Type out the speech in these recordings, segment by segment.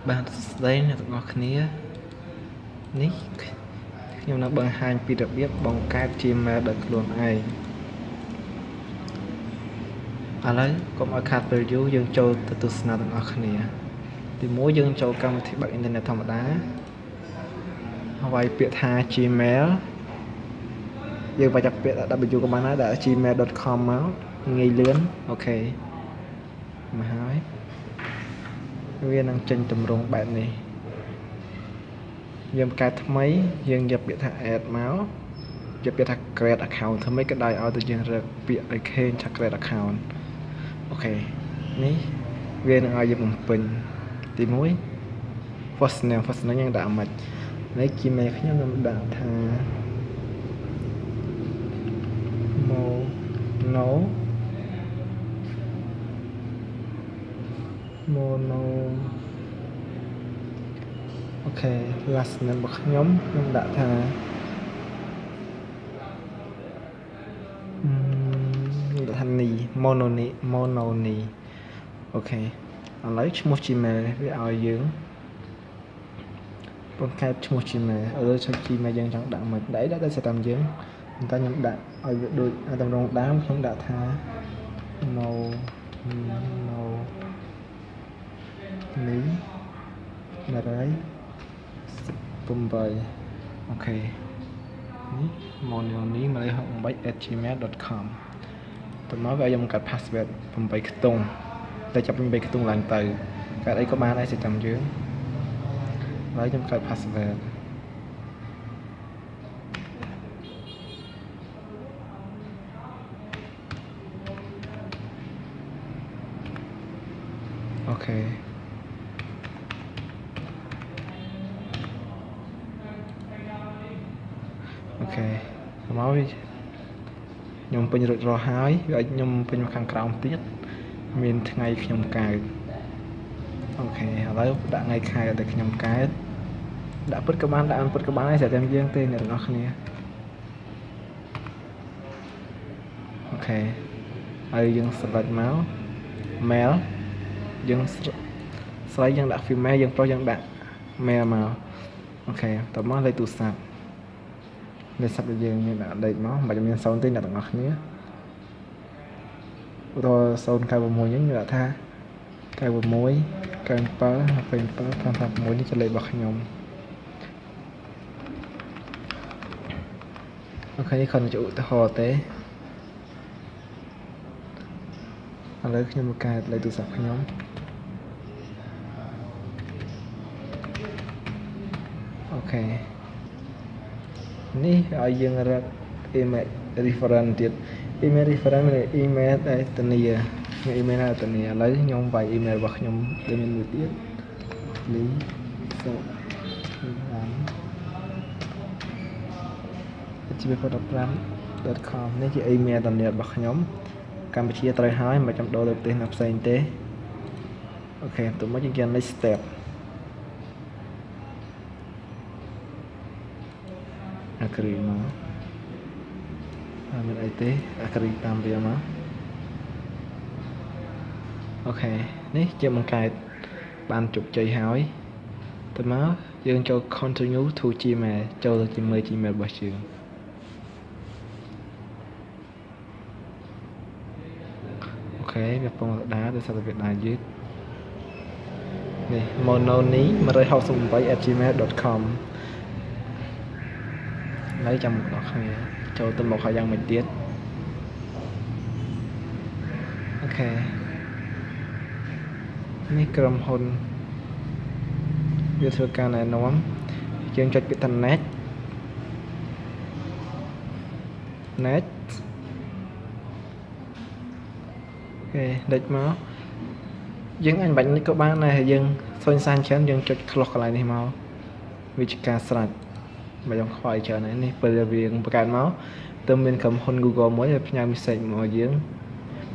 Bạn đây là tụiគ្នានេះខ្ញុំនឹងបង្ហាញពីរបៀបបង្កើត Gmail ដោយខ្លួនឯងឥឡូវកុំឲ្យខាតពេលយូរយើងចូលទៅទស្សនាទាំងអស់គ្នាទីមួយយើងចូលកម្មវិធីបើកអ៊ីនធឺណិតធម្មតាហើយពាក្យថា Gmail យើងបញ្ចូលពាក្យ w ក៏បានដែរដាក់ gmail.com មកងាយលឿនអូខេមកហើយវានឹងចេញទម្រង់បែបនេះយើងបង្កើតថ្មីយើងយកពាក្យថា add មកយកពាក្យថា create account ធ្វើម៉េចក៏ដោយឲ្យទៅយើងរកពាក្យឲ្យឃើញថា create account អូខេនេះវានឹងឲ្យយើងបំពេញទី1 first name យើងដាក់មិននេះ Gmail ខ្ញុំនឹងដាក់ថា monoអូខេ last name របស់ខ្ញុំដាក់ថានី mononi អូខេឥឡូវឈ្មោះ Gmail វាឲ្យយើងបង្កើតឈ្មោះ Gmail ឈ្មោះ Gmail យើងចង់ដាក់មិនដាក់តែស្តាមយើងតែខ្ញុំដាក់ឲ្យវាដូចតម្រងដើមខ្ញុំដាក់ថា no នេះ168អូខេនេះ mononi168@gmail.com តើមកវាខ្ញុំកាត់ password 8ខ្ទង់តែចាប់8ខ្ទង់ឡើងទៅកាត់អីក៏បានដែរសិតាមយើងហើយខ្ញុំកាត់ password អូខេអូខេមកវិញខ្ញុំពេញរួចរាល់ហើយវាឲ្យខ្ញុំពេញមកខាងក្រោមទៀតមានថ្ងៃខ្ញុំកើតអូខេឥឡូវដាក់ថ្ងៃខែដែលខ្ញុំកើតដាក់ពិតក៏បានដាក់មិនពិតក៏បានដែរតែទាំងយើងទេអ្នកទាំងអស់គ្នាអូខេហើយយើង select មក mail យើងស្រីយើងដាក់ female យើងប្រុសយើងដាក់ mail មកអូខេតោះមកលេខទូរស័ព្ទលេខស័ព្ទយើងមានដាក់លេខមកមិនមាន0ទេអ្នកទាំងអស់គ្នារ096យើងដាក់ថា96 97 27 56នេះជាលេខរបស់ខ្ញុំអូខេនេះគ្រាន់តែជាឧទាហរណ៍ទេឥឡូវខ្ញុំបង្កើតលេខទូរស័ព្ទខ្ញុំអូខេនេះឲ្យយើងរក email reference ទៀត email reference មាន email ដែលធានាមាន email ដែលធានាឥឡូវខ្ញុំវាយ email របស់ខ្ញុំដែលមានមួយទៀតលីសូgmail.com នេះជា email ធានារបស់ខ្ញុំកម្ពុជាត្រូវហើយមិនចាំដូរទៅប្រទេសណាផ្សេងទេអូខេទៅមកយើង next step អាក្រីមកមានអីទេអាក្រីតាមវាមកអូខេនេះជាបង្កើតបានជោគជ័យហើយទៅមកយើងចូល continue to Gmail ចូលទៅជាមួយ Gmail របស់យើងអូខេវាពងដាដោយសារតែវាដាយឺតនេះ mononi168@gmail.com ហើយចាំបងប្អូនគ្នាចូលទៅមកហើយយ៉ាងមិនទៀតអូខេនេះក្រុមហ៊ុនវាធ្វើការណែនាំយើងចុចពាក្យថា net អូខេលេចមកយើងអាចបាញ់នេះក៏បានដែរយើងសុញសានច្រើនយើងចុច clock កន្លែងនេះមកវាជាការស្រេចមិនខ្ញុំខ្វល់ច្រើននេះពេលវាបង្កើតមកទៅមានក្រុមហ៊ុន Google មួយឲ្យផ្ញើ message មកយើង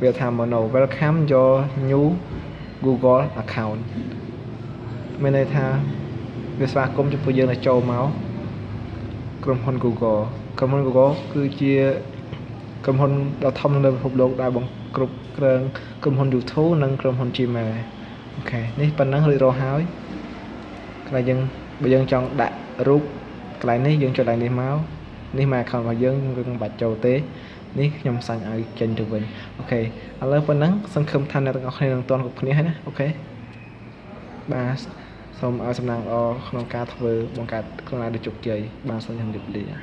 វាថា Mono welcome your new Google account មានន័យថាវាស្វាគមន៍ចំពោះយើងដែលចូលមកក្រុមហ៊ុន Google គឺជាក្រុមហ៊ុនដ៏ធំនៅពិភពលោកដែលបង្គ្រប់គ្រងក្រុមហ៊ុន YouTube និងក្រុមហ៊ុន Gmail អូខេនេះប៉ុណ្ណឹងរួចរាល់ហើយ là dân bây giờ trong đại rút cái này dân cho lại này máu ní mà không vào dân vương bạch châu tế ní nhom xanh ở trên trường bình ok ở lớp bên nắng sân khâm thanh là ngọc hay toàn cục này hết ok ba xong ở sầm nàng ở không ca thưa bằng cả không ai được chụp chơi ba xong nhầm điệp lìa